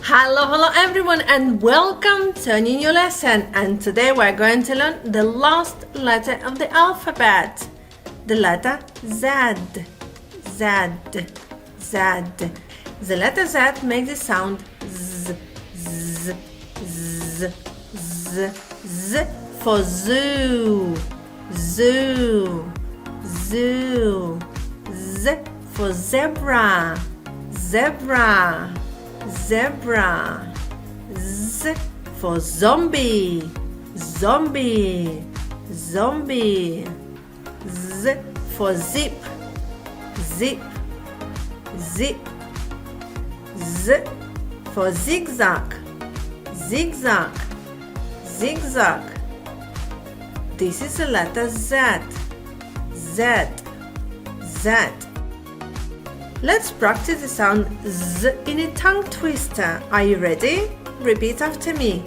Hello everyone and welcome to a new lesson, and today we're going to learn the last letter of the alphabet, the letter Z. Z, Z. The letter Z makes the sound Z, Z, Z, Z, Z for zoo, zoo, zoo. Z for zebra, zebra, zebra. Z for zombie, zombie, zombie. Z for zip, zip, zip. Z for zigzag, zigzag, zigzag. This is the letter Z, Z, Z. Let's practice the sound Z in a tongue twister. Are you ready? Repeat after me.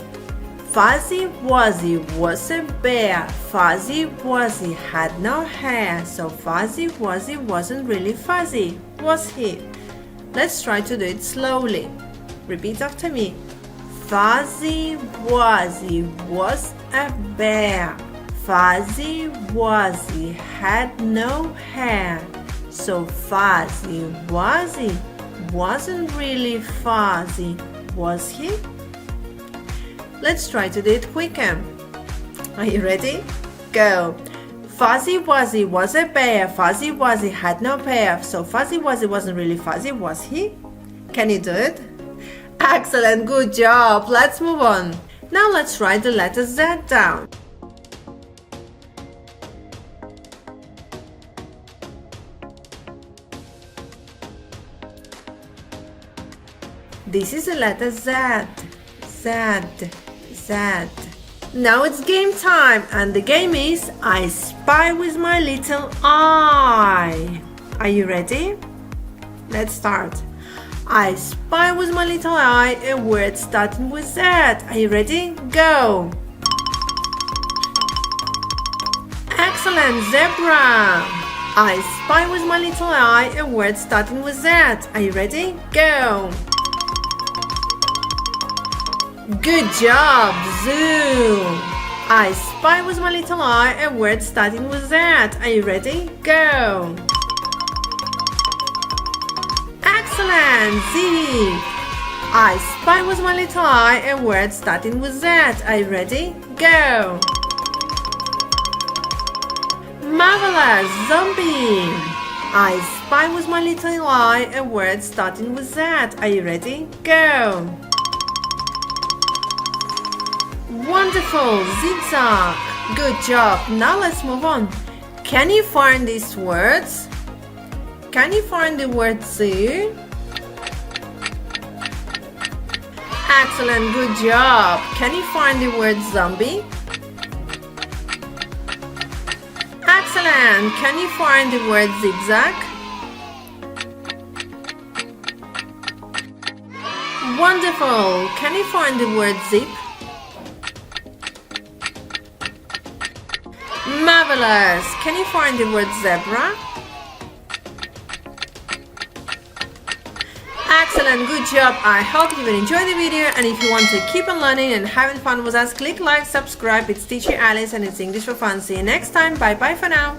Fuzzy Wuzzy was a bear. Fuzzy Wuzzy had no hair. So Fuzzy Wuzzy wasn't really fuzzy, was he? Let's try to do it slowly. Repeat after me. Fuzzy Wuzzy was a bear. Fuzzy Wuzzy had no hair. So Fuzzy Wuzzy wasn't really fuzzy, was he? Let's try to do it quicker. Are you ready? Go! Fuzzy Wuzzy was a bear. Fuzzy Wuzzy had no hair. So Fuzzy Wuzzy wasn't really fuzzy, was he? Can you do it? Excellent, good job. Let's move on. Now let's write the letter Z down. This is the letter Z, Z, Z. Now it's game time, and the game is I spy with my little eye. Are you ready? Let's start. I spy with my little eye a word starting with Z. Are you ready? Go! Excellent, zebra. I spy with my little eye a word starting with Z. Are you ready? Go! Good job, zoo. I spy with my little eye a word starting with Z. Are you ready? Go. Excellent, zip. I spy with my little eye a word starting with Z. Are you ready? Go. Marvelous, zombie. I spy with my little eye a word starting with Z. Are you ready? Go. Wonderful, zigzag. Good job. Now let's move on. Can you find these words? Can you find the word zoo? Excellent, good job. Can you find the word zombie? Excellent. Can you find the word zigzag? Wonderful. Can you find the word zip? Marvelous! Can you find the word zebra? Excellent, good job! I hope you will enjoy the video, and if you want to keep on learning and having fun with us, click like, subscribe. It's Teacher Alice and it's English for Fun. See you next time. Bye bye for now.